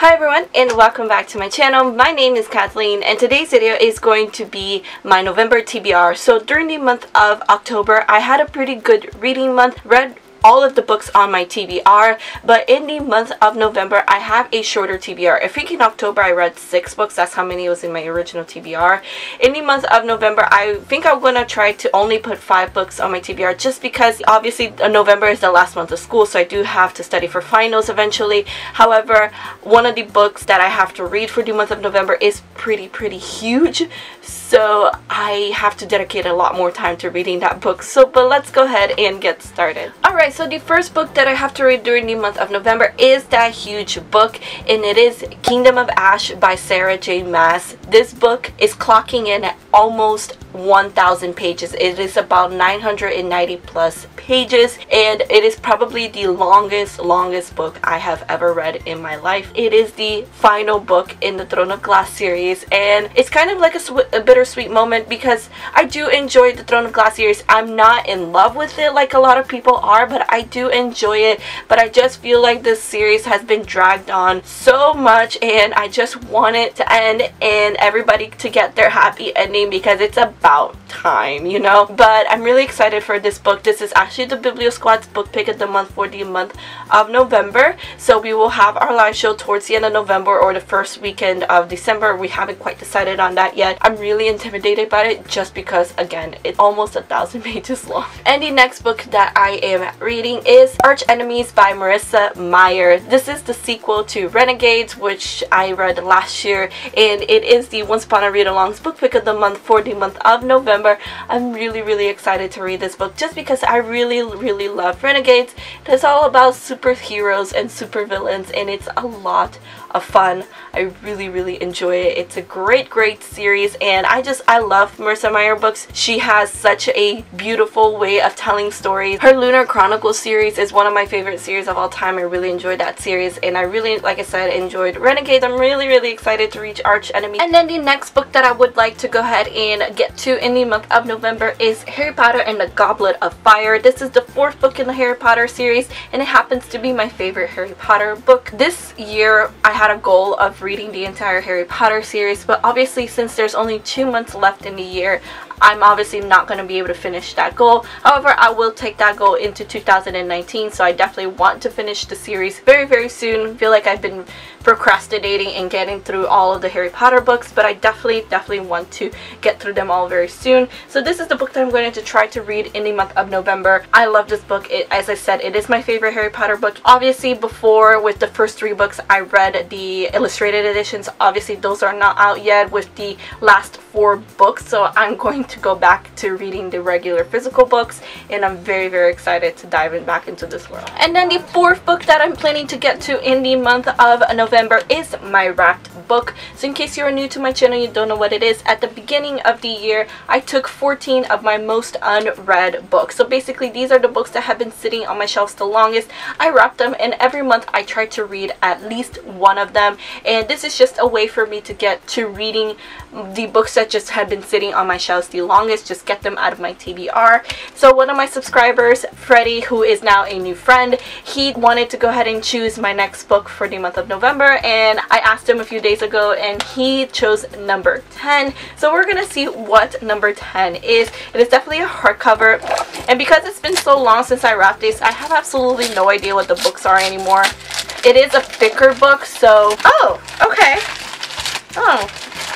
Hi everyone and welcome back to my channel. My name is Kathleen and today's video is going to be my November TBR. So during the month of October, I had a pretty good reading month, read all of the books on my TBR, but in the month of November I have a shorter TBR. I think in October I read 6 books, that's how many was in my original TBR. In the month of November I think I'm gonna try to only put 5 books on my TBR, just because obviously November is the last month of school, so I do have to study for finals eventually. However, one of the books that I have to read for the month of November is pretty huge, so I have to dedicate a lot more time to reading that book. But let's go ahead and get started. Alright, so the first book that I have to read during the month of November is that huge book, and it is Kingdom of Ash by Sarah J. Maas. This book is clocking in at almost 1,000 pages. It is about 990 plus pages, and it is probably the longest book I have ever read in my life. It is the final book in the Throne of Glass series, and it's kind of like a bittersweet moment because I do enjoy the Throne of Glass series. I'm not in love with it like a lot of people are, but I do enjoy it. But I just feel like this series has been dragged on so much, and I just want it to end and everybody to get their happy ending because it's about time, you know. But I'm really excited for this book. This is actually the BIBLIO Squad's book pick of the month for the month of November. So we will have our live show towards the end of November or the first weekend of December. We haven't quite decided on that yet. I'm really intimidated by it just because, again, it's almost 1,000 pages long. And the next book that I am reading is Arch Enemies by Marissa Meyer. This is the sequel to Renegades, which I read last year, and it is the Once Upon a Read Along's book pick of the month for the month of November. I'm really excited to read this book just because I really love Renegades. It's all about superheroes and supervillains, and it's a lot of fun. I really enjoy it. It's a great series, and I love Marissa Meyer books. She has such a beautiful way of telling stories. Her Lunar Chronicles series is one of my favorite series of all time. I really enjoyed that series, and I really, like I said, enjoyed Renegades. I'm really excited to reach Arch Enemy. And then the next book that I would like to go ahead and get to in the month of November is Harry Potter and the Goblet of Fire. This is the 4th book in the Harry Potter series, and it happens to be my favorite Harry Potter book. This year I had a goal of reading the entire Harry Potter series, but obviously since there's only 2 months left in the year, I'm obviously not going to be able to finish that goal. However, I will take that goal into 2019, so I definitely want to finish the series very soon. I feel like I've been procrastinating and getting through all of the Harry Potter books, but I definitely want to get through them all very soon. So this is the book that I'm going to try to read in the month of November. I love this book. As I said, it is my favorite Harry Potter book. Obviously, before, with the first 3 books, I read the illustrated editions. Obviously, those are not out yet with the last 4 books, so I'm going to go back to reading the regular physical books, and I'm very excited to dive back into this world. And then the 4th book that I'm planning to get to in the month of November is my Wrapped book. So in case you're new to my channel, you don't know what it is, at the beginning of the year I took 14 of my most unread books. So basically these are the books that have been sitting on my shelves the longest. I wrapped them, and every month I try to read at least one of them, and this is just a way for me to get to reading the books that just have been sitting on my shelves the longest, just get them out of my TBR. So one of my subscribers, Freddie, who is now a new friend, he wanted to go ahead and choose my next book for the month of November, and I asked him a few days ago and he chose number 10. So we're gonna see what number 10 is. It is definitely a hardcover, and because it's been so long since I wrapped this, I have absolutely no idea what the books are anymore. It is a thicker book, so okay.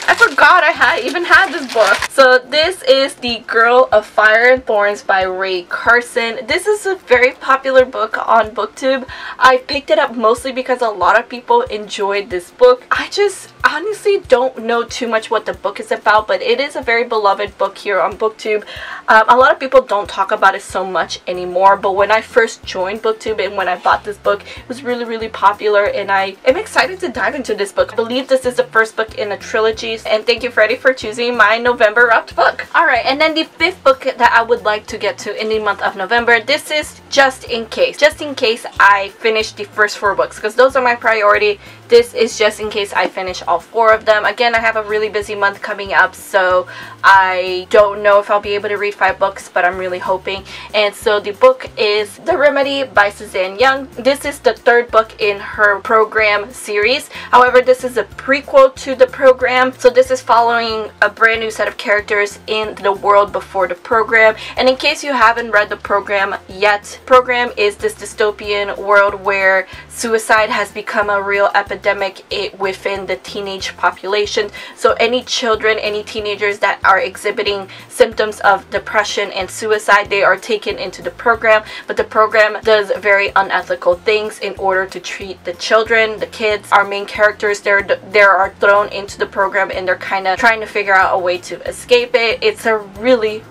I forgot I even had this book. So this is The Girl of Fire and Thorns by Ray Carson. This is a very popular book on BookTube. I picked it up mostly because a lot of people enjoyed this book. I just honestly don't know too much what the book is about, but it is a very beloved book here on BookTube. A lot of people don't talk about it so much anymore, but when I first joined BookTube and when I bought this book, it was really popular, and I am excited to dive into this book. I believe this is the first book in a trilogy, and thank you, Freddie, for choosing my November wrapped book. Alright, and then the 5th book that I would like to get to in the month of November, this is Just in Case. Just in case I finish the first 4 books, because those are my priority. This is just in case I finish all 4 of them. Again, I have a really busy month coming up, so I don't know if I'll be able to read 5 books, but I'm really hoping. And so the book is The Remedy by Suzanne Young. This is the 3rd book in her program series. However, this is a prequel to the program, so this is following a brand new set of characters in the world before the program. And in case you haven't read the program yet, program is this dystopian world where suicide has become a real epidemic within the teenage population. So any children, any teenagers that are exhibiting symptoms of depression and suicide, they are taken into the program. But the program does very unethical things in order to treat the children, the kids. Our main characters, they are thrown into the program, and they're kind of trying to figure out a way to escape it. It's a really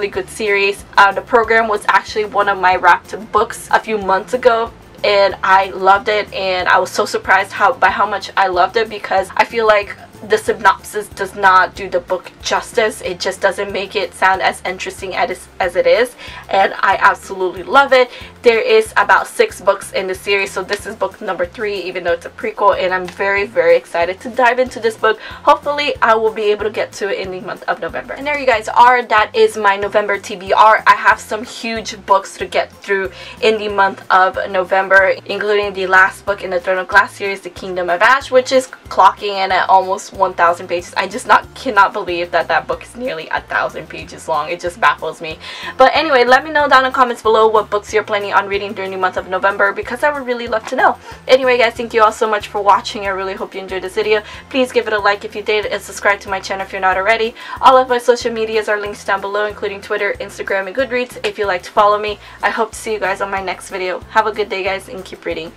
good series. The program was actually one of my wrapped books a few months ago, and I loved it, and I was so surprised by how much I loved it, because I feel like the synopsis does not do the book justice. It just doesn't make it sound as interesting as it is, and I absolutely love it. There is about 6 books in the series, so this is book number 3, even though it's a prequel, and I'm very excited to dive into this book. Hopefully I will be able to get to it in the month of November. And there you guys are. That is my November TBR. I have some huge books to get through in the month of November, including the last book in the Throne of Glass series, The Kingdom of Ash, which is clocking in at almost 1,000 pages. I just cannot believe that book is nearly 1,000 pages long. It just baffles me. But anyway, let me know down in the comments below what books you're planning on reading during the month of November, because I would really love to know. Anyway guys, thank you all so much for watching. I really hope you enjoyed this video. Please give it a like if you did, and subscribe to my channel if you're not already. All of my social medias are linked down below, including Twitter, Instagram, and Goodreads if you'd like to follow me. I hope to see you guys on my next video. Have a good day guys, and keep reading.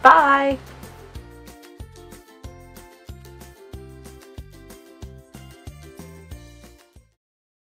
Bye!